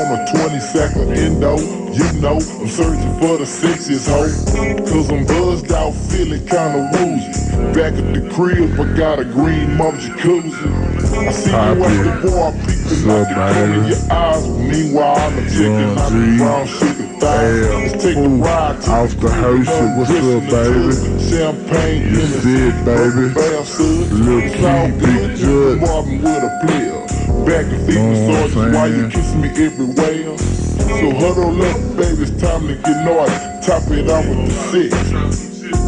on a 20-second endo. You know, I'm searching for the sexiest hoe. Cause I'm buzzed out, feeling kinda woozy. Back at the crib, I got a green mom jacuzzi. I see you at the bar, peeping out the corner of your eyes. Meanwhile, I'm checking out the brown sugar thighs. Let's take a ride to off the house. What's up, baby? Champagne, you said, baby. Little key, big judge. Marvin with a player. Back and feeding sergeants while you kissing me everywhere. So huddle up, baby, it's time to get naughty. Top it off with the six.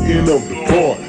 End of the party.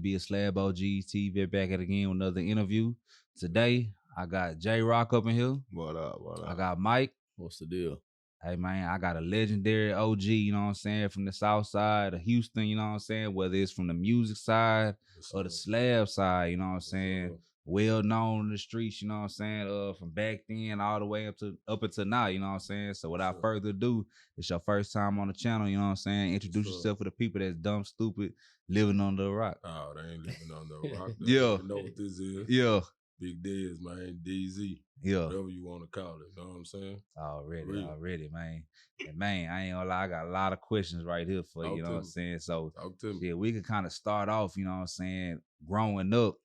Be a SlabOgsTv back at again with another interview. Today, I got J Rock up in here. What up? What up? I got Mike. What's the deal? Hey man, I got a legendary OG, you know what I'm saying, from the Southside of Houston, you know what I'm saying, whether it's from the music side or the slab side, you know what I'm saying, well known in the streets, you know what I'm saying, from back then all the way up until now, you know what I'm saying. So without further ado, it's your first time on the channel, you know what I'm saying. Introduce yourself for the people that's dumb, stupid, living under a rock. Oh, they ain't living under a rock. Yeah. You know what this is? Yeah. Big Dez, man, DZ. Yeah. Whatever you want to call it, you know what I'm saying? Already, man. And man, I ain't gonna lie, I got a lot of questions right here for you, you know what I'm saying? So, yeah, we can kind of start off, you know what I'm saying, growing up,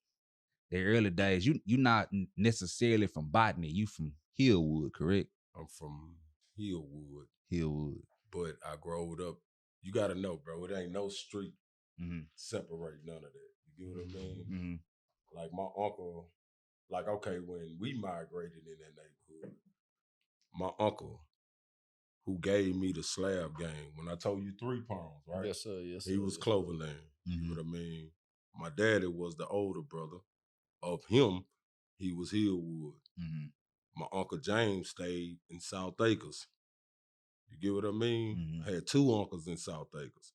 the early days. You not necessarily from Botany, you from HillWood, correct? I'm from HillWood. HillWood. But I growed up, you got to know, bro, it ain't no street separate none of that. You get what I mean? Like my uncle, like, okay, when we migrated in that neighborhood, my uncle, who gave me the slab game, when I told you 3 pounds, right? Yes, sir. Yes, sir. He was Cloverland. You know what I mean? My daddy was the older brother. Of him, he was HillWood. My Uncle James stayed in South Acres. You get what I mean? I had 2 uncles in South Acres.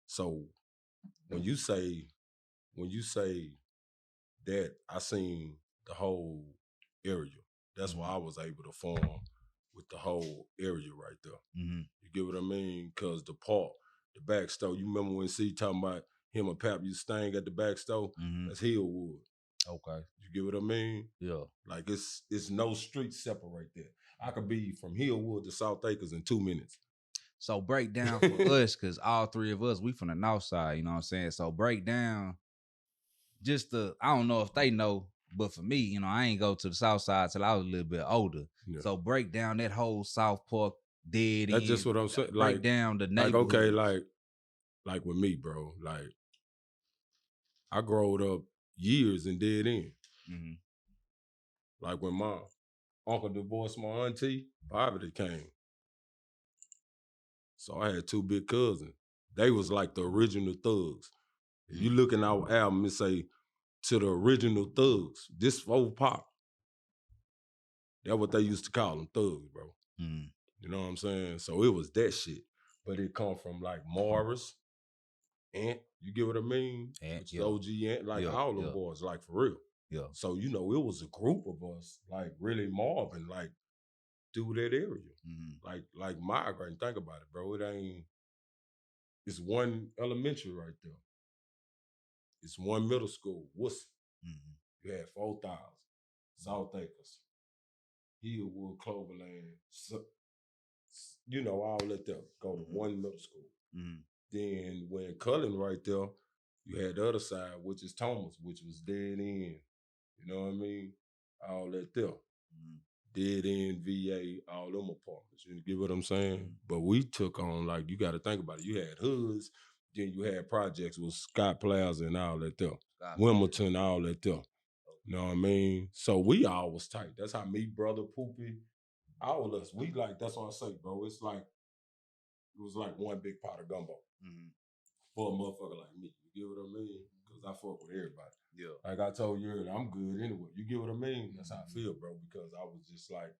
So when you say that, I seen the whole area. That's why I was able to form with the whole area right there. You get what I mean? Because the park, the back store, you remember when C talking about him and Pap used to staying at the back store? That's HillWood. Okay. You get what I mean? Yeah. Like it's no street separate there. I could be from HillWood to South Acres in 2 minutes. So break down for us, because all 3 of us, we from the north side, you know what I'm saying? So break down just I don't know if they know, but for me, you know, I ain't go to the south side till I was a little bit older. Yeah. So break down that whole South Park dead end. That's just what I'm saying. Break down the neighborhood. Like, okay, like with me, bro, like I growed up years in dead end. Like when my uncle divorced my auntie, poverty came. So I had 2 big cousins. They was like the original thugs. If you look in our album, it say, to the original thugs, this old pop. That's what they used to call them, thugs, bro. You know what I'm saying? So it was that shit. But it come from like Morris, Ant, you get what I mean? Ant, the OG Ant, like all them boys, like for real. Yeah. So, you know, it was a group of us, like really mobbing, like through that area. Like migrating. Think about it, bro. It's 1 elementary right there. It's 1 middle school, Worcester. You had 4,000. South Acres, HillWood, Cloverland, you know, all that there. Go to 1 middle school. Then when Cullen right there, you had the other side, which is Thomas, which was dead end. You know what I mean? All that there. Dead end, VA, all them apartments. You get what I'm saying? But we took on, like, you got to think about it. You had hoods, then you had projects with Scott Plaza and all that there. Wilmington, all that there. You know what I mean? So we all was tight. That's how me, brother, Poopy, all of us, we like, that's what I say, bro. It's like, it was like 1 big pot of gumbo for a motherfucker like me. You get what I mean? Because I fuck with everybody. Yeah. Like I told you earlier, I'm good anyway. You get what I mean? That's how I feel, bro, because I was just like,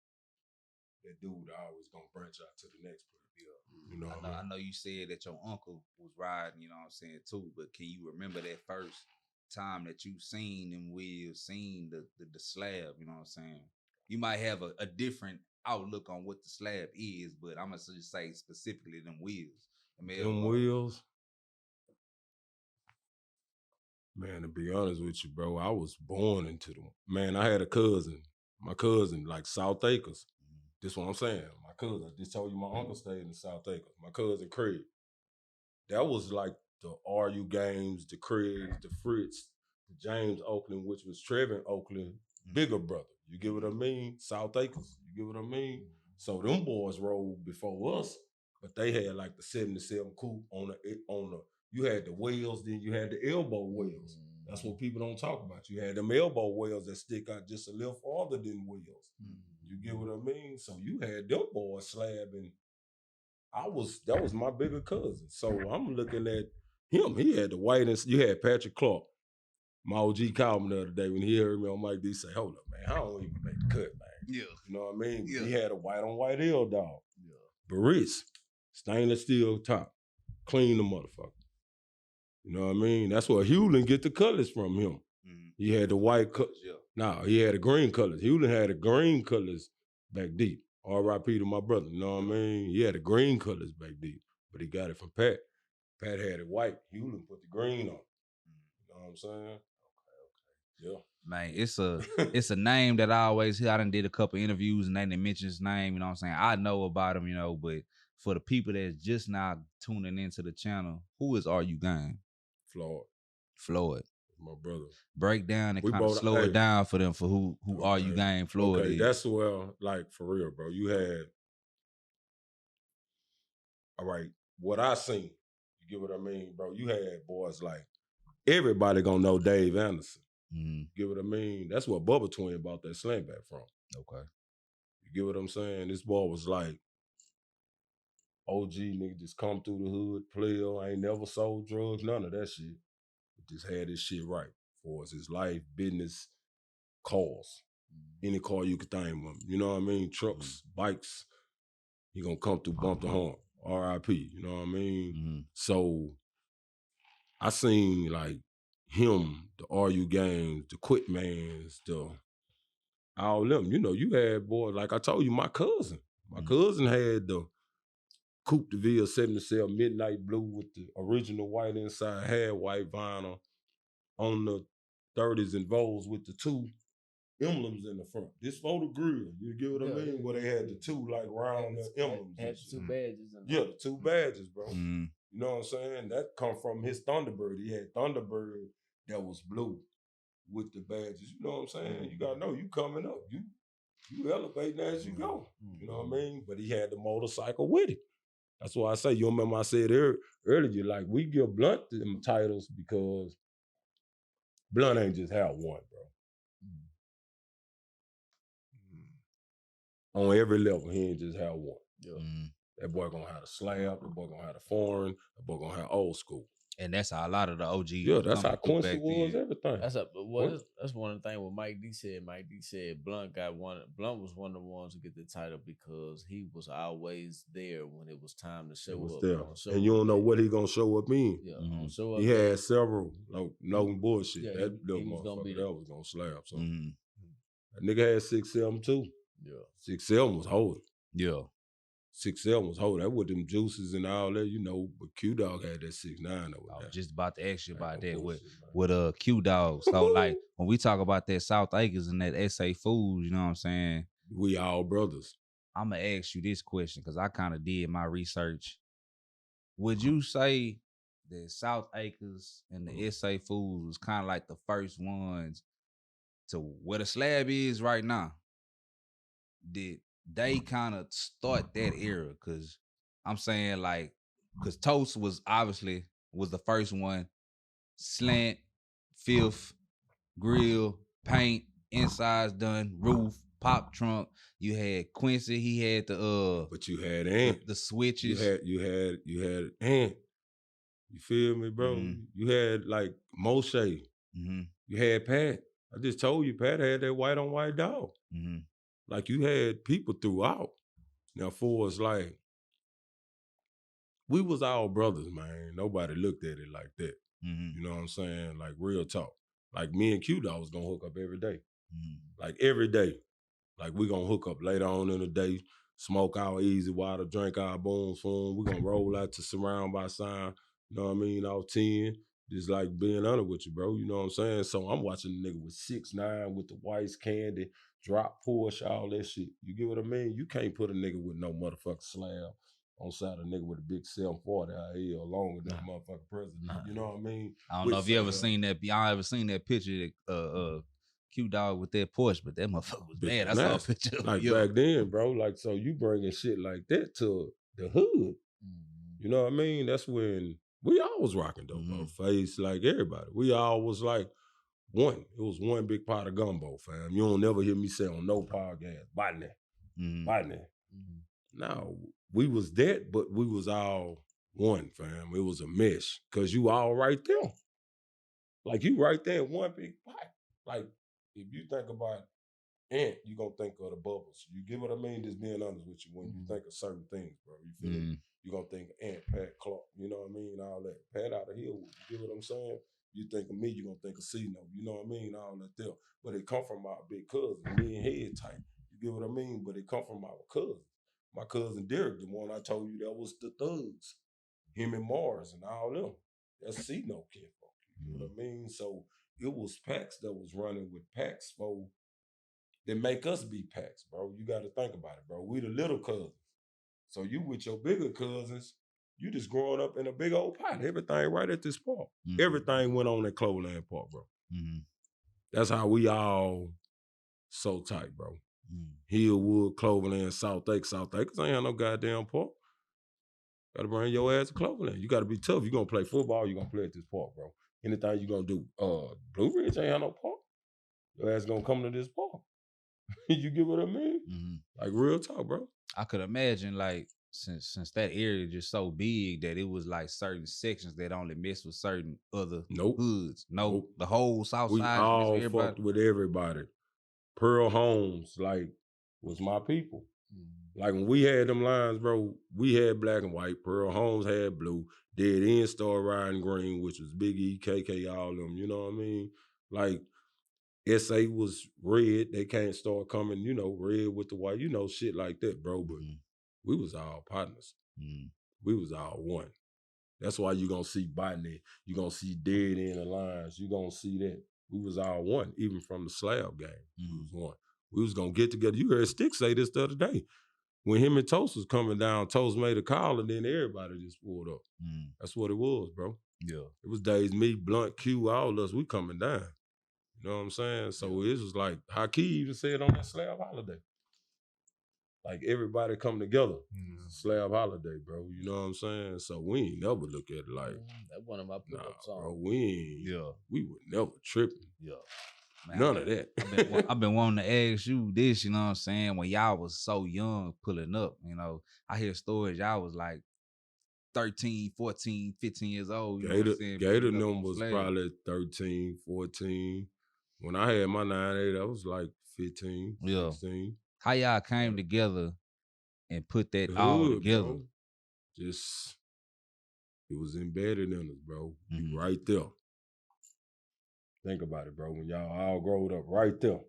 that dude always gonna branch out to the next place. You know what I mean? I know you said that your uncle was riding, you know what I'm saying, too, but can you remember that first time that you seen them wheels, seen the slab, you know what I'm saying? You might have a different outlook on what the slab is, but I'm gonna just say specifically them wheels. Them wheels, Man, to be honest with you, bro, I was born into them. Man, I had a cousin. My cousin, like South Acres. This what I'm saying. My cousin. I just told you my uncle stayed in South Acres. My cousin Craig. That was like the RU games, the Craigs, the Fritz, the James Oakland, which was Trevin Oakland, bigger brother. You get what I mean? South Acres. You get what I mean? So them boys rolled before us, but they had like the 77 coupe on the you had the wheels, then you had the elbow wheels. That's what people don't talk about. You had them elbow wheels that stick out just a little farther than wheels. You get what I mean? So you had them boys slabbing. That was my bigger cousin. So I'm looking at him. He had the white and you had Patrick Clark. My OG called me the other day when he heard me on Mike D say, hold up, man, I don't even make the cut, man. Yeah. You know what I mean? Yeah. He had a white on white L dog. Yeah. Barris, stainless steel top. Clean the motherfucker. You know what I mean? That's where Hewlin get the colors from him. He had the white colors. Yeah. Nah, he had the green colors. Hewlin had the green colors back deep. R.I.P. to my brother. You know what I mean? He had the green colors back deep, but he got it from Pat. Pat had it white. Hewlin put the green on. You know what I'm saying? Okay. Yeah. Man, it's a name that I always hear. I done did a couple interviews and they didn't mention his name, you know what I'm saying? I know about him, you know, but for the people that's just now tuning into the channel, who is RU Gang? Floyd. My brother. Break down and kind of slow it down for them for who RU Gang Floyd is. That's well, like for real, bro. You had, all right, what I seen, you get what I mean, bro? You had boys like, everybody gonna know Dave Anderson. You get what I mean? That's what Bubba Twin bought that slam back from. Okay. You get what I'm saying? This boy was like, OG nigga just come through the hood, player, ain't never sold drugs, none of that shit. Just had his shit right for us. His life, business, cars. Any car you could think of. You know what I mean? Trucks, bikes. He gonna come through, bump the horn. R.I.P. You know what I mean? So I seen like him, the RU Games, the Quit Mans, all them. You know, you had boys, like I told you, my cousin. My cousin had the Coupe de Ville 77 Midnight Blue with the original white inside, had white vinyl on the 30s and Vols with the two emblems in the front. This for the grill. You get what I mean? Where they had the two like round emblems. Had the two badges. Yeah, the two badges, bro. You know what I'm saying? That come from his Thunderbird. He had Thunderbird that was blue with the badges. You know what I'm saying? You gotta know you coming up. You elevating as you go. You know what I mean? But he had the motorcycle with it. That's why I say, you remember I said earlier, like we give Blunt them titles because Blunt ain't just have one, bro. On every level, he ain't just have one. Yeah. That boy gonna have a slab, that boy gonna have a foreign, that boy gonna have old school. And that's how a lot of the OGs. Yeah, that's how Quincy was, everything. That's one of the things what Mike D said. Mike D said Blunt was one of the ones to get the title because he was always there when it was time to show up. There. And you don't know what he gonna show up in. Yeah, show up he had several, no bullshit. Yeah, that little motherfucker that was gonna slab something. That nigga had 6'7" too. Yeah. 6'7" was holding. Yeah. 6'7" was holding. That with them juices and all that, you know, but Q-Dog had that 6'9" over there. I was just about to ask you about that with Q-Dog. So like when we talk about that South Acres and that SA Foods, you know what I'm saying? We all brothers. I'm gonna ask you this question because I kind of did my research. Would you say that South Acres and the SA Foods was kind of like the first ones to where the slab is right now? Did they kind of start that era? Cause I'm saying like, cause Toast was obviously the first one. Slant, fifth, grill, paint, insides done, roof, pop trunk. You had Quincy, he had the but you had Ant. The switches. You had Ant. You feel me, bro? You had like Moshe. You had Pat. I just told you Pat had that white on white dog. Like you had people throughout. Now for us, like, we was all brothers, man. Nobody looked at it like that. You know what I'm saying? Like real talk. Like me and Q-Dog was gonna hook up every day. Like every day. Like we gonna hook up later on in the day, smoke our easy water, drink our boom spoon. We gonna roll out to Surround by Sign, you know what I mean, off 10. Just like being honest with you, bro. You know what I'm saying? So I'm watching a nigga with 6'9" with the whites candy, drop Porsche, all that shit. You get what I mean? You can't put a nigga with no motherfucking slab on side of a nigga with a big 740 out here longer than a motherfucking president. You know what I mean? I don't know if you ever seen that. Y'all ever seen that picture that Q-Dog with that Porsche, but that motherfucker was bad. I saw a picture of like back then, bro. Like, so you bringing shit like that to the hood. You know what I mean? That's when we all was rocking though, bro. Face like everybody. We all was like one. It was one big pot of gumbo, fam. You don't never hear me say on no podcast, Botany. Botany. No, we was that, but we was all one, fam. It was a mesh. Cause you all right there. Like you right there in one big pot. Like if you think about Ant, you gonna think of the bubbles. You get what I mean? Just being honest with you when you think of certain things, bro. You feel me? You gonna think of Ant, Pat, Clark, you know what I mean? All that. Pat out of HillWood, you get what I'm saying? You think of me, you gonna think of C-No, you know what I mean? All that there. But it come from our big cousin, me and head type. You get what I mean? But it come from our cousin. My cousin Derek, the one I told you that was the thugs. Him and Mars and all them. That's C-No kid, bro. You know what I mean? So it was packs that was running with packs, bro. That make us be packs, bro. You got to think about it, bro. We the little cousins. So you with your bigger cousins, you just growing up in a big old pot. Everything right at this park. Everything went on at Cloverland Park, bro. That's how we all so tight, bro. HillWood, Cloverland, South Acres ain't have no goddamn park. Got to bring your ass to Cloverland. You got to be tough. You gonna play football, you gonna play at this park, bro. Anything you gonna do. Blue Ridge ain't have no park. Your ass gonna come to this park. You get what I mean? Like real talk, bro. I could imagine like since that area is just so big that it was like certain sections that only mess with certain other hoods. The whole Southside. We all fucked with everybody. Pearl Homes, like, was my people. Like when we had them lines, bro, we had black and white. Pearl Homes had blue. Dead End started riding green, which was Big E, KK, all them. You know what I mean? Like, SA was red. They can't start coming, you know, red with the white, you know, shit like that, bro. But we was all partners. We was all one. That's why you gonna see Botany. You gonna see Dead End Alliance. You gonna see that. We was all one, even from the Slab game. We was one. We was gonna get together. You heard Stick say this the other day. When him and Toast was coming down, Toast made a call and then everybody just pulled up. That's what it was, bro. Yeah. It was days me, Blunt, Q, all of us, we coming down. You know what I'm saying? So it was like, Hakeem even said on that Slab holiday. Like everybody come together. Slab holiday, bro. You know what I'm saying? So we ain't never look at it like. That's one of my pickup songs. Bro, we would never tripping. Yeah. Man, None of that. I've been wanting to ask you this, you know what I'm saying? When y'all was so young pulling up, you know, I hear stories, y'all was like 13, 14, 15 years old. You know what I'm saying? Gator number was probably 13, 14. When I had my 9-8, I was like 15, 16. How y'all came together and put that all together? Bro. Just, it was embedded in us, bro. Right there. Think about it, bro. When y'all all growed up right there.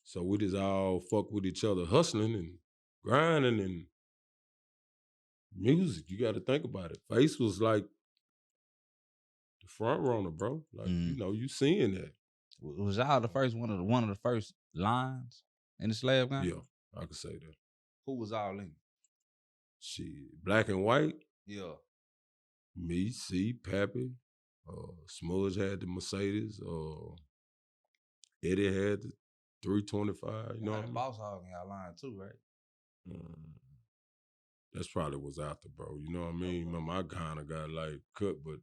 So we just all fuck with each other, hustling and grinding and music. You got to think about it. Face was like the front runner, bro. Like, you know, you seeing that. Was y'all the first one of the first lines in the Slab game? Yeah, I could say that. Who was all in? Shit, black and white. Yeah. Me, C, Pappy. Smudge had the Mercedes. Eddie had the 325. You know what I mean? Boss Hog in y'all line too, right? That's probably was after, bro. You know what I mean? Remember, I kind of got like cut, but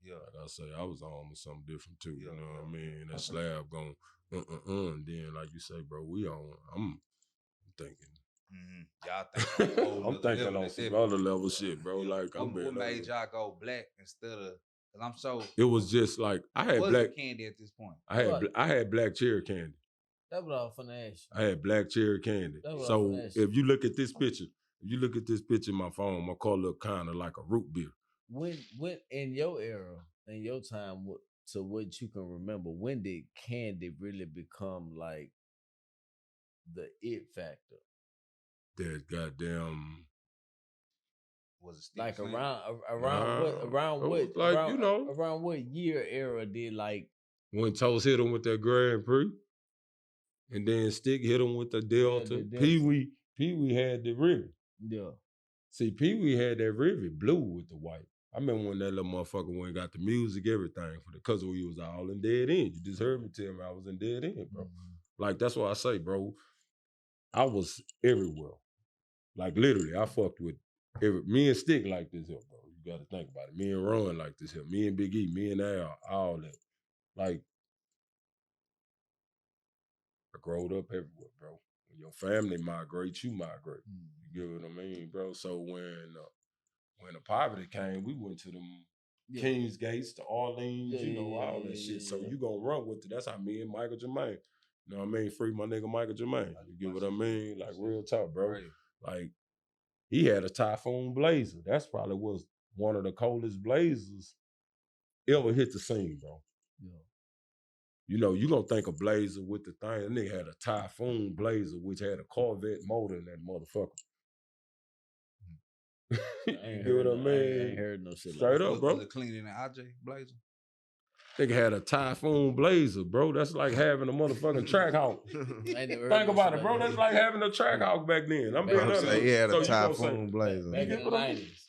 like I say, I was on with something different too. You know what I mean? That Slab going, and then like you say, bro, we on. I'm thinking. Y'all think I'm thinking on some other level shit, bro. Like I'm what made y'all go black instead of? Cause I'm so. It was just like I had black candy at this point. I had black cherry candy. That's what I was finna ask you. I had black cherry candy. So if you look at this picture, in my phone, my car look kind of like a root beer. When in your era, in your time, to what you can remember, when did candy really become like the it factor? That goddamn Was it still Like same? around what year era did like when Toast hit him with that Grand Prix, and then Stick hit him with the Delta. the Delta. Pee-wee had the rivet. Yeah. See, Pee-wee had that rivet blue with the white. I remember when that little motherfucker went and got the music, everything for the cause we was all in Dead End. You just heard me tell me I was in Dead End, bro. Like that's what I say, bro. I was everywhere. Like literally, I fucked with me and Stick like this here, bro. You gotta think about it. Me and Ron like this here. Me and Big E, me and Al, all that. Like, I growed up everywhere, bro. When your family migrate, you migrate. You get what I mean, bro? So when the poverty came, we went to them Kings Gates, to Orleans, all that shit. So you gonna run with it. That's how me and Michael Jermaine. You know what I mean? Free my nigga Michael Jermaine. You get what I mean? Like real talk, bro. Right. Like he had a Typhoon Blazer. That's probably was one of the coldest blazers ever hit the scene, bro. Yeah. You know, you gonna think a Blazer with the thing. That nigga had a Typhoon Blazer, which had a Corvette motor in that motherfucker. You get what I mean? I ain't heard no shit straight like up, bro. Was it cleaner than IJ Blazer? Nigga had a Typhoon Blazer, bro. That's like having a motherfucking track hawk. Think about it, bro. That's like having a track hawk back then. I'm being honest. He had a Typhoon Blazer. Back in the 90s.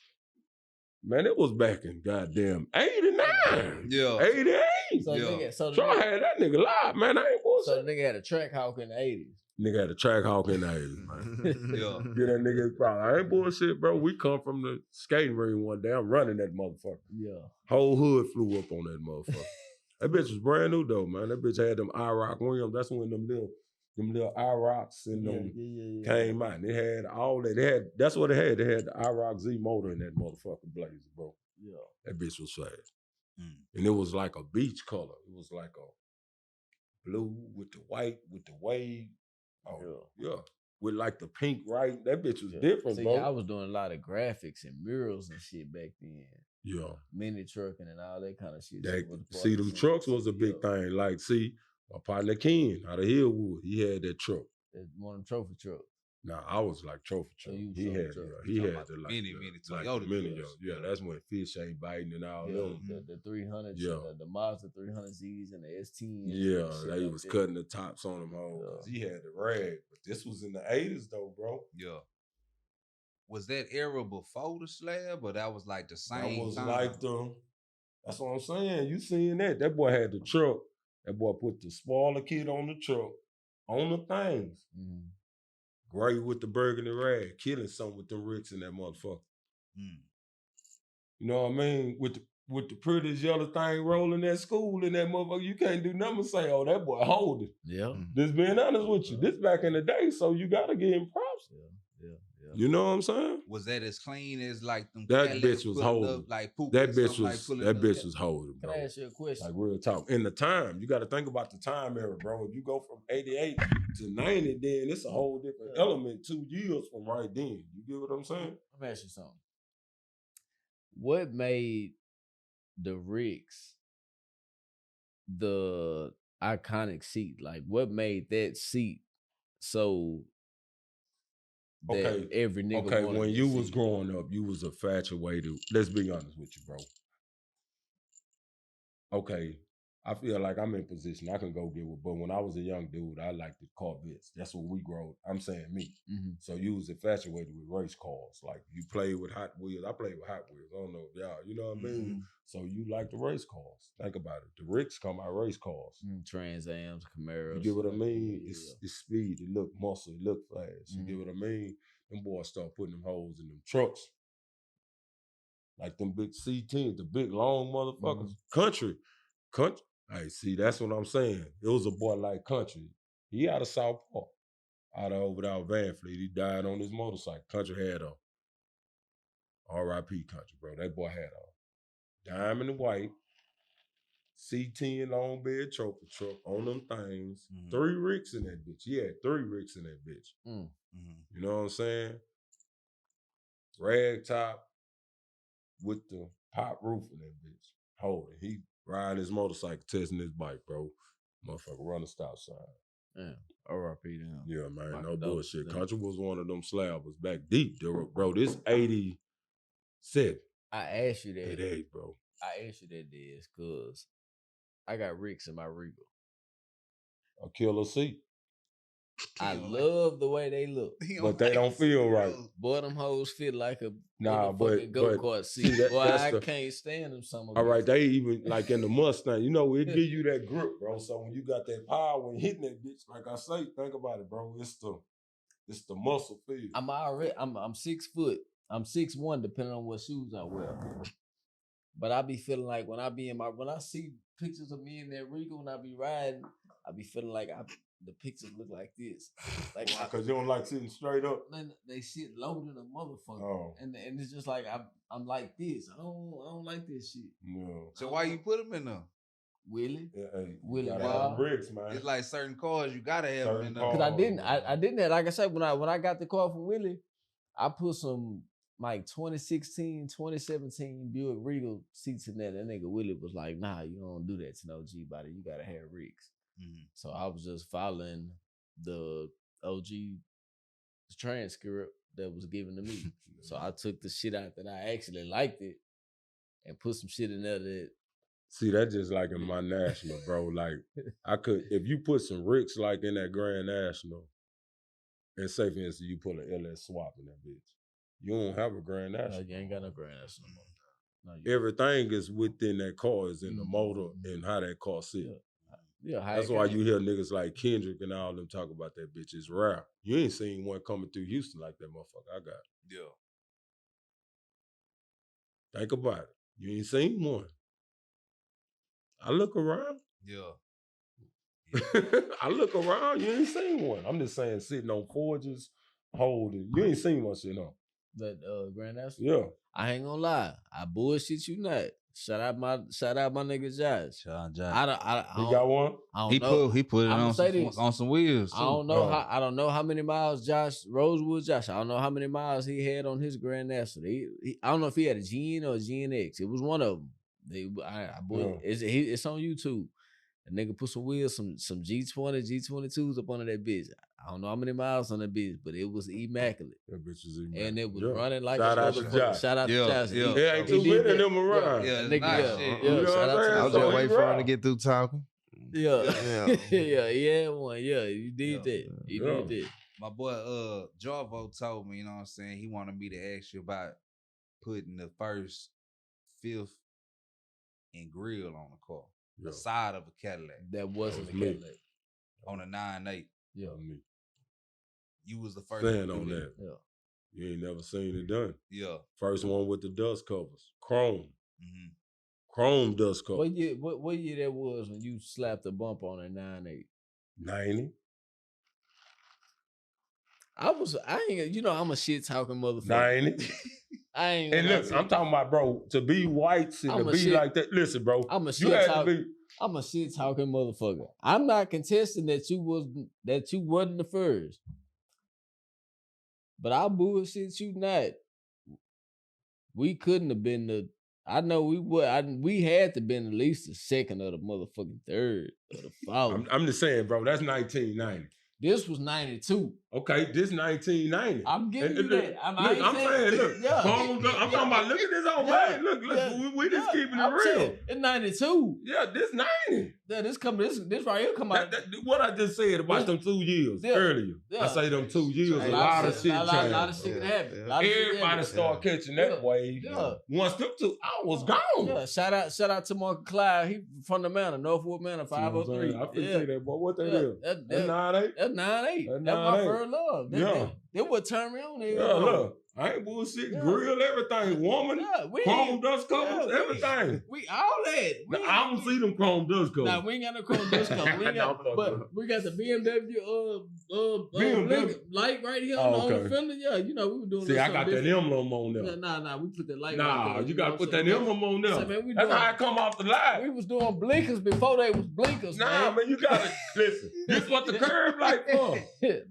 Man, it was back in goddamn 89. Yeah. 88. So I had that nigga live, man. I ain't bullshit. So the nigga had a track hawk in the 80s. Nigga had a track hawk in the 80s, man. Yeah. Get that nigga problem. I ain't bullshit, bro. We come from the skating ring one day. I'm running that motherfucker. Yeah. Whole hood flew up on that motherfucker. That bitch was brand new though, man. That bitch had them IROC rims. That's when them little IROCs and them came out. And they had all that. That's what they had. They had the IROC Z motor in that motherfucking Blazer, bro. Yeah. That bitch was fast. And it was like a beach color. It was like a blue with the white, with the wave. Oh, yeah. With like the pink, right? That bitch was different, bro. I was doing a lot of graphics and murals and shit back then. Yeah. Mini trucking and all that kind of shit. See, them trucks was a big thing. Like, see, my partner Ken out of HillWood, he had that truck. One of them trophy trucks. Nah, I was like trophy truck. He had the like mini Toyota. Yeah, that's when fish ain't biting and all them. The 300s, the Mazda 300Zs and the S10. Yeah, they was cutting the tops on them hoes. He had the rag, but this was in the 80s though, bro. Yeah. Was that era before the Slab, or that was like the same That was time? like that's what I'm saying. You seeing that? That boy had the truck. That boy put the spoiler kit on the truck, on the things. Gray with the burgundy rag, killing something with them ricks in that motherfucker. You know what I mean? With the prettiest yellow thing rolling at school in that motherfucker, you can't do nothing but say, oh, that boy hold it. Yeah. Just being honest with you. This back in the day, so you gotta give him props. Yeah. You know what I'm saying? Was that as clean as like them? That bitch was holding. Like that bitch was holding, bro. Can I ask you a question? Like real talk. In the time, you got to think about the time era, bro. If you go from 88 to 90, then it's a whole different element 2 years from right then. You get what I'm saying? Let me ask you something. What made the Ricks the iconic seat? Like, what made that seat so that every nigga wanted when you was growing up, you was infatuated. Let's be honest with you, bro. Okay, I feel like I'm in position. I can go get with, but when I was a young dude, I liked the Corvettes. That's what we grew. I'm saying me. So you was infatuated with race cars. Like you played with Hot Wheels. I played with Hot Wheels. I don't know if y'all, you know what I mean? So you like the race cars. Think about it. The Ricks come out race cars. Trans Ams, Camaros. You get what I mean? It's speed. It look muscle. It look fast. You get what I mean? Them boys start putting them holes in them trucks. Like them big C10s, the big long motherfuckers. Country. Hey, see, that's what I'm saying. It was a boy like Country. He out of South Park. Out of over there Van Fleet. He died on his motorcycle. Country had a R.I.P. Country, bro. That boy had a diamond and white C10 long bed trophy truck on them things. 3 Ricks in that bitch. He had 3 Ricks in that bitch. You know what I'm saying? Rag top with the pop roof in that bitch. Hold it. He riding his motorcycle, testing his bike, bro. Motherfucker run the stop sign. Yeah. R.I.P. to him. Yeah, man. No bullshit. Country was one of them slabbers back deep, bro. This 80, 7. I asked you that. It ain't, bro. I asked you that, Dez, because I got Ricks in my Regal. A killer seat. I love the way they look. But they don't feel right. Boy, them hoes fit like a but go-kart seat. see, Boy, I can't stand them some of them. All right, they even, like in the Mustang, you know, it give you that grip, bro. So when you got that power, when hitting that bitch, like I say, think about it, bro. It's the muscle feel. I'm 6 foot. I'm 6'1", depending on what shoes I wear. But I be feeling like when I see pictures of me in that Regal when I be riding, I be feeling like the pictures look like this. Like, because you don't like sitting straight up. They sit low than a motherfucker. Oh. And it's just like I'm like this. I don't like this shit. No. So why you put them in there? Willie? Yeah, hey, Willie Bob. Bricks, man. It's like certain cars you gotta have them in there. Because I didn't have, like I said, when I got the car from Willie, I put some like 2016, 2017 Buick Regal seats in there. That nigga Willie was like, nah, you don't do that to no G body. You gotta have rigs. Mm-hmm. So I was just following the OG transcript that was given to me. So I took the shit out that I actually liked it and put some shit in there that. See, that's just like in my National, bro. Like, I could, if you put some Ricks like in that Grand National, and say, for instance, you put an LS swap in that bitch, you don't have a Grand National. No, you ain't got no Grand National. No, everything is within that car, is in the motor and how that car sits. Yeah, that's why you hear niggas like Kendrick and all them talk about that bitch. It's rare. You ain't seen one coming through Houston like that motherfucker I got. Yeah. Think about it. You ain't seen one. I look around. Yeah. I look around. You ain't seen one. I'm just saying, sitting on forges, holding. You ain't seen one sitting on. That Grand National? Yeah. I ain't gonna lie. I bullshit you not. Shout out my nigga Josh. Shout out Josh. I he got one? I don't know. He put it on some wheels too. I don't know I don't know how many miles Rosewood Josh. I don't know how many miles he had on his Grand National. I don't know if he had a GN or a GNX. It was one of them. It's on YouTube. A nigga put some wheels, some G20, G22s up under that bitch. I don't know how many miles on that bitch, but it was immaculate. That bitch was immaculate. And it was running like shout a out to Josh. Shout out to Josh. Yeah, ain't too many of them around. Yeah, nigga, nice. You know what I'm saying? I was just waiting for him to get through talking. Yeah, one. Yeah, you did that. You did that. My boy Jarvo told me, you know what I'm saying, he wanted me to ask you about putting the first, fifth, and grill on the car. The side of a Cadillac. That wasn't a Cadillac. On a 9.8. Yeah. Me. You was the first stand on that. Yeah. You ain't never seen it done. Yeah. First one with the dust covers. Chrome. Mm-hmm. Chrome dust covers. What year that was when you slapped a bump on a 9.8? 90. I'm a shit talking motherfucker. 90. I ain't. And look, I'm talking about, bro, to be whites and to be like that. Listen, bro, I'm a shit talking motherfucker. I'm not contesting that you wasn't the first, but I bullshit you not. We couldn't have been the. I know we would. We had to been at least the second or the motherfucking third or the fourth. I'm just saying, bro. That's 1990. This was 92. Okay, this 1990. I'm giving you look, that. I'm saying, look. Yeah. I'm talking about, look at this old man. Look, we just keeping it real. It's 92. Yeah, this 90. Yeah, this right here come out. What I just said about them 2 years earlier. Yeah. I say them 2 years, a lot of shit changed. A lot of shit can happen. Everybody start catching that wave. Yeah. Once them 2, I was gone. Yeah, shout out to Mark Clyde. He from the Manor, Northwood Manor, 503. I feel say that, boy. What that is? That's 9.8. That's 9.8. That's my first love. That would turn me on. Yeah, look. I ain't bullshit. Yeah. Grill, everything. Woman, chrome dust covers, everything. We all that. I don't see them chrome dust covers. Nah, we ain't got no chrome dust covers. But we got the BMW light right here on the fender. Yeah, you know, we were doing. See, I got that emblem on there. Nah, we put that light. Nah, you gotta put that emblem on there. That's how I come off the light. We was doing blinkers before they was blinkers. Nah, man, you gotta listen. This what the curb light for.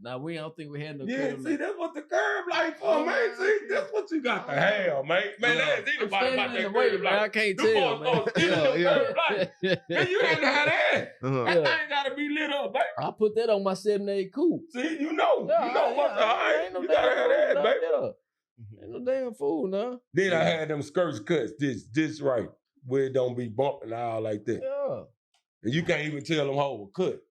Nah, we don't think we had no curb light. See, that's what the curb light for, man. See, that's what you got to have, man. Man, ask anybody about that curb light. I can't tell, man. Man, you had to have that. That thing gotta be lit up, baby. I put that on my 7.8 coupe. See, you know what? You gotta have that, baby. Ain't no damn fool, nah. Then I had them skirts cuts this right, where it don't be bumping out like that. Yeah. And you can't even tell them how it cut.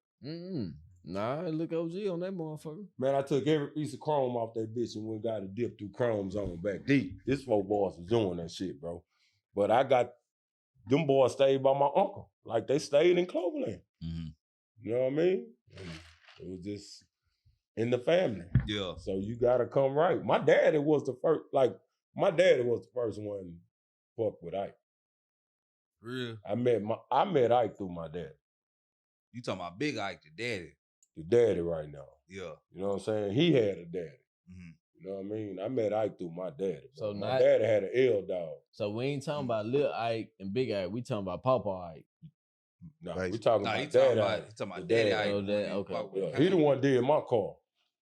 Nah, look OG on that motherfucker. Man, I took every piece of chrome off that bitch and went got a dip through chrome zone back deep. This 4 boys was doing that shit, bro. But I got, them boys stayed by my uncle. Like they stayed in Cloverland. Mm-hmm. You know what I mean? It was just in the family. Yeah. So you gotta come right. My daddy was the first one fuck with Ike. Real? I met Ike through my dad. You talking about Big Ike, the daddy? The daddy right now. Yeah. You know what I'm saying? He had a daddy. Mm-hmm. You know what I mean? I met Ike through my daddy. So my daddy had an L dog. So we ain't talking about Lil Ike and Big Ike. We talking about Papa Ike. No, we talking about daddy Ike. He talking about daddy Ike. Okay. Yeah, he the one did my car.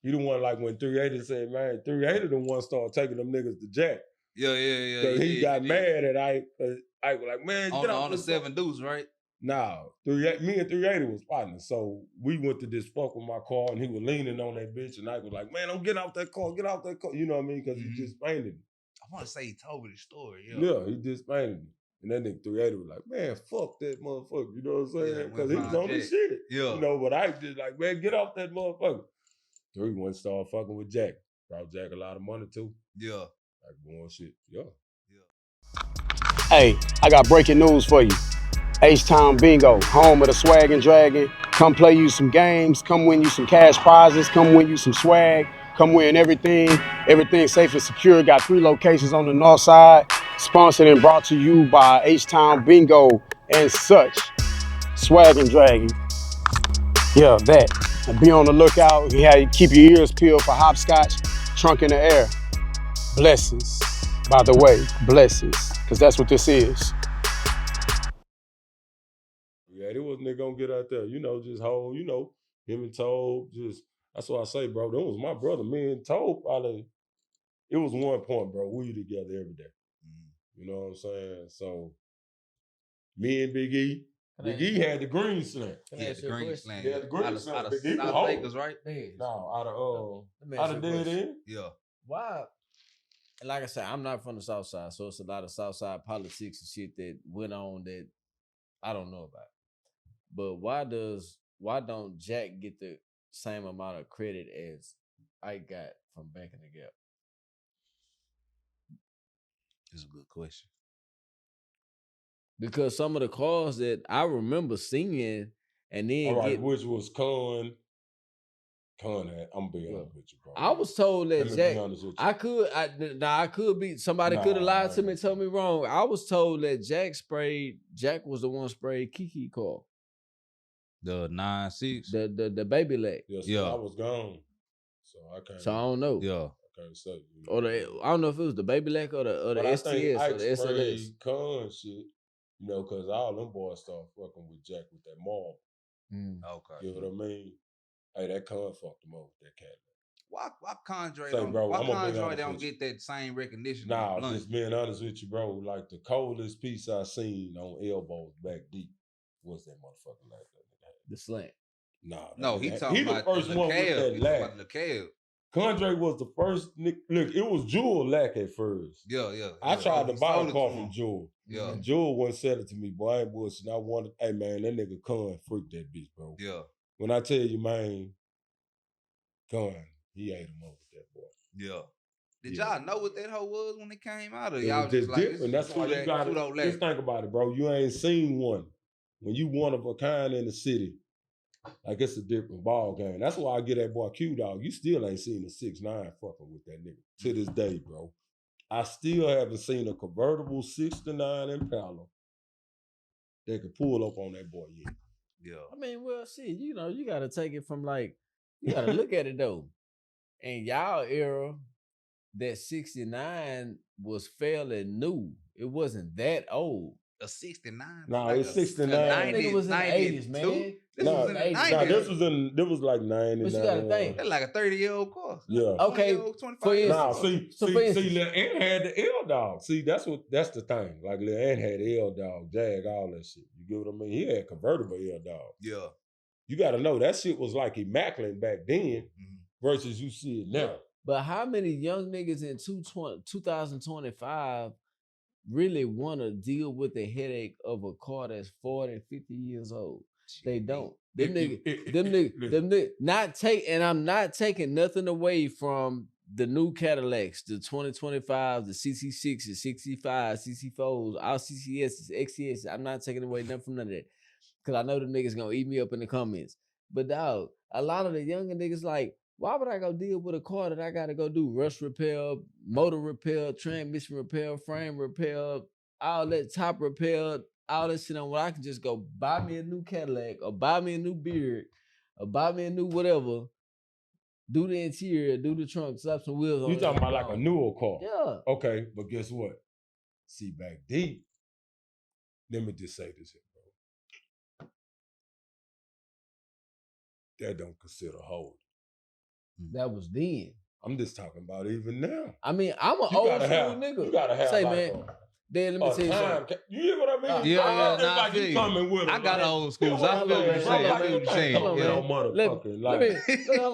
He the one like when 380 said, man, 380 the one started taking them niggas to Jack. Yeah. So he got mad at Ike. Ike was like, man, get off on the 7 Deuce, right? Nah, me and 380 was partners. So we went to this fuck with my car and he was leaning on that bitch and Ike was like, man, don't get out that car, get out that car. You know what I mean? Because he just painted it. I want to say he told me the story. Yeah, he just painted it. And that nigga 380 was like, man, fuck that motherfucker. You know what I'm saying? Because he was on this shit. Yeah. You know, but Ike just like, man, get off that motherfucker. 3 went started fucking with Jack. Brought Jack a lot of money too. Yeah. Like bullshit. Yeah. Hey, I got breaking news for you. H-Town Bingo, home of the swag and dragon. Come play you some games, come win you some cash prizes, come win you some swag, come win everything. Everything safe and secure. Got 3 locations on the north side. Sponsored and brought to you by H-Town Bingo and such. Swag and dragon. Yeah, that. And be on the lookout. Keep your ears peeled for hopscotch, trunk in the air. Blessings. By the way, blessings. Because that's what this is. Yeah, there was a nigga gonna get out there, you know, just hold, you know, him and Tobe, that's what I say, bro. That was my brother. Me and Tobe probably, it was one point, bro. We were together every day. Mm-hmm. You know what I'm saying? So, me and Big E had the green slant. He had the green slant. He had the green slant. Out of South Lakers, right? No, out of Dead End. Yeah. Why? Like I said, I'm not from the South Side, so it's a lot of South Side politics and shit that went on that I don't know about. But why don't Jack get the same amount of credit as I got from Banking the Gap? That's a good question. Because some of the cars that I remember singing and then which was Con had, I'm being honest with you, bro. I was told that Jack, I could be, somebody could have lied to me and told me wrong. I was told that Jack was the one sprayed Kiki car. The 9-6? The baby leg. Yeah. I was gone. So I can't. So I don't know. Yeah. I can't say. Or I don't know if it was the baby leg or the STS or the SLS. Con shit, you know, because all them boys started fucking with Jack with that mall. Okay. You know what I mean? Hey, that Con fucked him over with that cat. Why Condre don't get that same recognition? Nah, just being honest with you, bro. Like the coldest piece I seen on elbows back deep was that motherfucker like that. The slant. No, he the first one with that lack. Condre was the first. Look, it was Jewel lack at first. Yeah. I tried to buy a car from Jewel. Yeah. And Jewel wouldn't sell it to me, boy. I ain't bullshit. I wanted, hey man, that nigga Con freaked that bitch, bro. Yeah. When I tell you, man, Con, he ate him up with that boy. Yeah. Did y'all know what that hoe was when it came out? Or it y'all was just like, different. That's why you got to just think about it, bro. You ain't seen one. When you one of a kind in the city, like it's a different ball game. That's why I get that boy Q-Dog. You still ain't seen a 6'9" fucking with that nigga to this day, bro. I still haven't seen a convertible 69 Impala that could pull up on that boy yet. Yeah. I mean, well, shit, you know, you got to take it from like, you got to look at it though. In y'all era, that 69 was fairly new. It wasn't that old. A 69? No, it's 69. I think it was in the 80s, man. This was in the 90s. This was like 99. But you gotta think. That's like a 30-year-old car. Yeah. Okay. 25 years. Nah, see, Lil Ant had the L-Dog. See, that's the thing. Like Lil Ant had the L-Dog, Jag, all that shit. You get what I mean? He had convertible L-Dog. Yeah. You gotta know that shit was like immaculate back then versus you see it now. But how many young niggas in 2025 really want to deal with the headache of a car that's 40 and 50 years old? They don't. Them niggas, not take, and I'm not taking nothing away from the new Cadillacs, the 2025s, the CC6s, 65, CC4s, all CCSs, XCS. I'm not taking away nothing from none of that. Cause I know the niggas gonna eat me up in the comments. But dog, a lot of the younger niggas like, why would I go deal with a car that I gotta go do rust repair, motor repair, transmission repair, frame repair, all that top repair, all that shit on what I can just go buy me a new Cadillac or buy me a new beard or buy me a new whatever, do the interior, do the trunk, slap some wheels on it. You talking about like a newer car? Yeah. Okay, but guess what? See, back deep, let me just say this here, bro. That don't consider hold. That was then. I'm just talking about even now. I mean, I'm an old school nigga. You gotta have say, like man. Then let me tell you something. You hear what I mean? Yeah, like you coming with I got old schools. I feel what you're saying. I feel what you're saying. Hold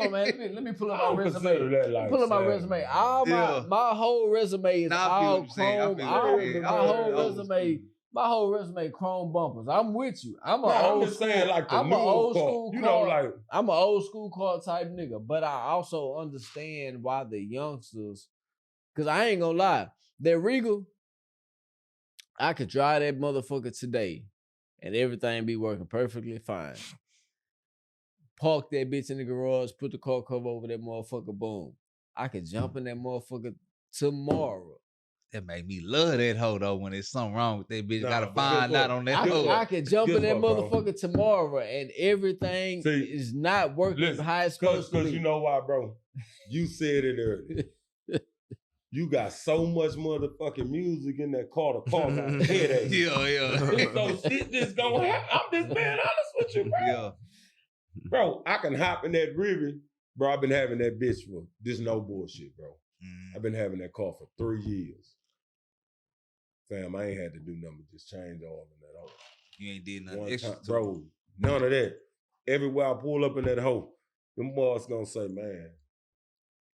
on, man. Let me pull up my resume. Pull up my resume. My whole resume is all chrome. My whole resume chrome bumpers. I'm with you. I'm an old school car. I'm an old school car type nigga. But I also understand why the youngsters, because I ain't gonna lie, that Regal, I could drive that motherfucker today and everything be working perfectly fine. Park that bitch in the garage, put the car cover over that motherfucker, boom. I could jump in that motherfucker tomorrow. That make me love that hoe though. When there's something wrong with that bitch, gotta find out on that hoe. I could jump in that motherfucker tomorrow and everything is not working how it's supposed to be. Because you know why, bro? You said it earlier. You got so much motherfucking music in that car, the car got a headache. Yeah. So shit just gonna happen. I'm just being honest with you, bro. Yeah. Bro, I can hop in that river. Bro, I've been having that bitch for this no bullshit, bro. I've been having that car for 3 years. Fam, I ain't had to do nothing but just change all in that hoe. You ain't did nothing extra. Bro, none of that. Everywhere I pull up in that hoe, them boys gonna say, man,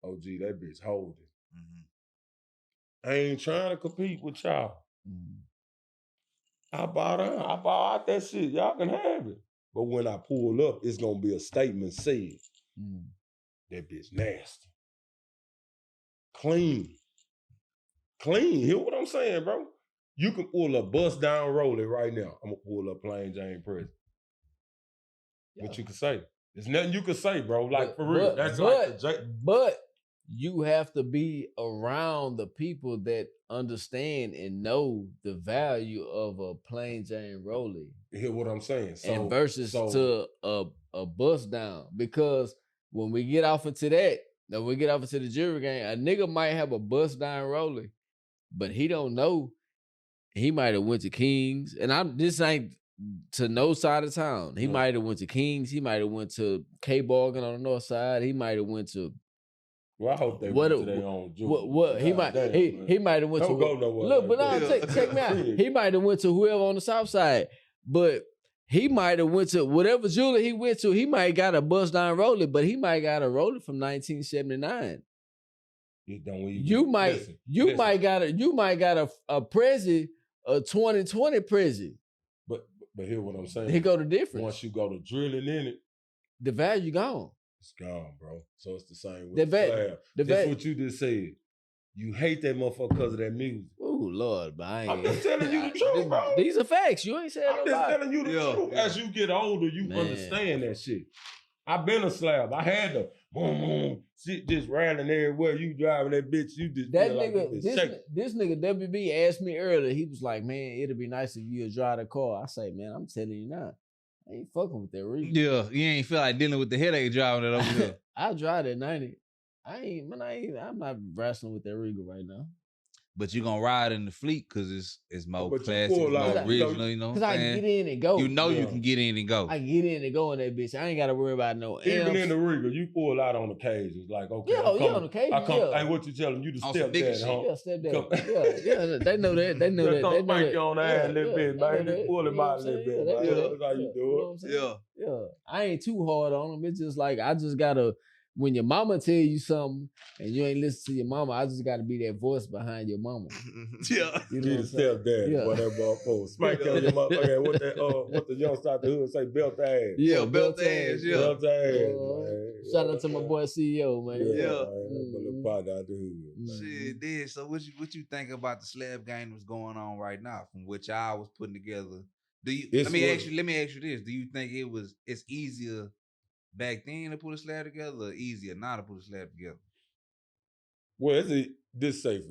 OG, that bitch hold it. I ain't trying to compete with y'all. I bought out that shit. Y'all can have it. But when I pull up, it's gonna be a statement said. That bitch nasty. Clean. Hear what I'm saying, bro? You can pull a bust down roller right now. I'm gonna pull up plain Jane Press. Yeah. What you can say? There's nothing you can say, bro. Like for real. But you have to be around the people that understand and know the value of a plain Jane Rollie. Hear what I'm saying? And versus to a bust down. Because when we get off into that, when we get off into the jury game, a nigga might have a bust down Rollie, but he don't know. He might have went to Kings, and this ain't to no side of town. He might have went to Kings. He might have went to K-Bargain on the north side. He might have went to. Well, I hope they went to their own jewelry. He might have went to. Go nowhere. Look, but now check me out. He might have went to whoever on the south side, but he might have went to whatever jeweler he went to. He might got a bust down Rollie, but he might got a Rollie from 1979. You might got a Prezi, a 2020 Prezi. But hear what I'm saying. Here go the difference. Once you go to drilling in it, the value gone. It's gone, bro. So it's the same with the Slab. That's what you just said. You hate that motherfucker because of that music. Oh Lord, but I'm just telling you the truth, bro. These are facts. You ain't saying I'm just telling you the truth. As you get older, you understand that shit. I've been a Slab. I had the boom, boom, shit just rattling everywhere. You driving that bitch, you just that nigga. This nigga WB asked me earlier. He was like, "Man, it'd be nice if you would drive the car." I say, "Man, I'm telling you now, I ain't fucking with that Regal." Yeah, you ain't feel like dealing with the headache driving it over there. I drive that 90. I'm not wrestling with that Regal right now. But you gonna ride in the fleet because it's more classic, more original, you know what I'm saying? Because I can get in and go. You know you can get in and go. I can get in and go in that bitch. I ain't got to worry about no Even amps. in the Regal, you pull out on occasions. Like, okay, on occasion, Hey, what you telling you to step that, huh? Yeah, step that. Yeah, they know that. They know that. Don't spank you on the ass a little bit, man. Just pull him out a little bit, man. That's how you do it. Yeah. I ain't too hard on them. It's just like, I just got to when your mama tell you something and you ain't listen to your mama, I just got to be that voice behind your mama. Yeah. You Be the stepdad, Yeah. whatever. Smack on your motherfucker. What the youngster out the hood say? Belt the ass. Yeah, belt ass, yeah. Belt the ass, man. Shout out to my boy CEO, man. Yeah. Mm-hmm. My little partner out the hood. Man. Shit, did. So what you think about the slab game that's going on right now, from which I was putting together? Let me ask you this. Do you think it's easier back then to put a slab together, or easier now to put a slab together? Well, this safe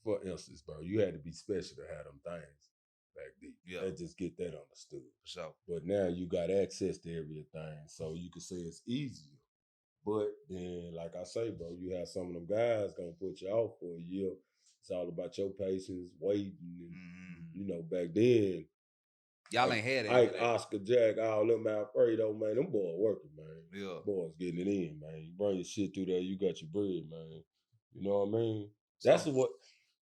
for instance, bro. You had to be special to have them things back then. Yeah. Let's just get that understood. For sure. But now you got access to everything, so you can say it's easier. But then, like I say, bro, you have some of them guys gonna put you off for a year. It's all about your patience, waiting, and you know, back then. Y'all ain't had it. Ike, Oscar, Jack, all them Alfredo, man, them boys working, man. Yeah. Boys getting it in, man. You bring your shit through there, you got your bread, man. You know what I mean? That's what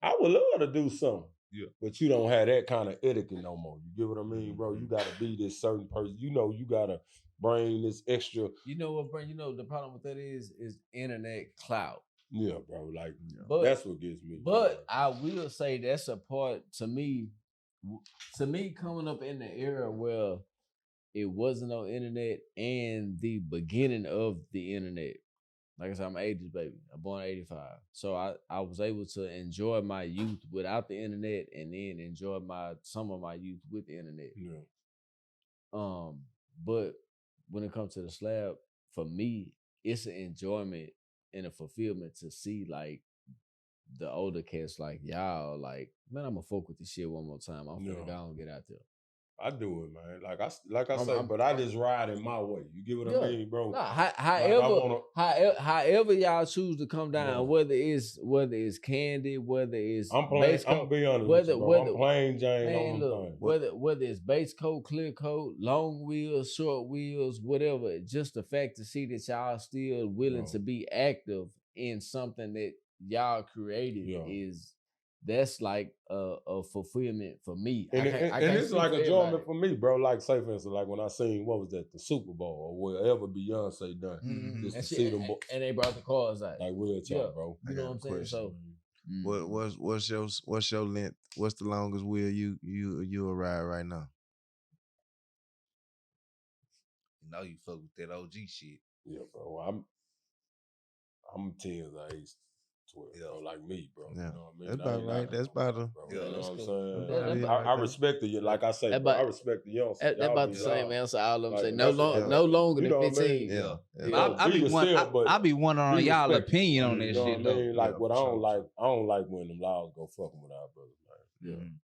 I would love to do something. Yeah. But you don't have that kind of etiquette no more. You get what I mean, bro? You gotta be this certain person. You know, you gotta bring this extra. You know what, bro? You know the problem with that is internet clout. Yeah, bro. Like but, that's what gets me. But I will say that's a part to me coming up in the era where it wasn't on internet and the beginning of the internet. Like I said, I'm an 80s baby. I'm born in 85. So I was able to enjoy my youth without the internet and then enjoy some of my youth with the internet. Yeah. But when it comes to the slab, for me, it's an enjoyment and a fulfillment to see like the older cats like y'all, like, man, I'm gonna fuck with this shit one more time. I'm finna go and get out there. I do it, man. Like I say, but I just ride in my way. You get what I mean, bro? Nah, however y'all choose to come down, whether it's candy, whether it's I'm playing. I'm gonna be honest with you, bro. I'm plain Jane. Whether it's base coat, clear coat, long wheels, short wheels, whatever. Just the fact to see that y'all still willing to be active in something that y'all created that's like a fulfillment for me. And it's like enjoyment for me, bro. Like, say for instance, like when I seen, what was that, the Super Bowl or whatever Beyonce done. Just to see them. And they brought the cars out. Like real talk, bro. You know what I'm saying? So what's your length? What's the longest wheel you ride right now? You know you fuck with that OG shit. Yeah, bro. I'm 10s at age 12, bro, like me, bro. Yeah. You know what I mean? That's about right. That's about bro. You know what I'm saying? Yeah, I respect the, like I say, bro, I respect the youngsters. That's about the same answer all of them say. No longer than 15. Yeah. I be wondering on y'all opinion on that shit, though. Like what I don't like when them laws go fucking with our brothers, man.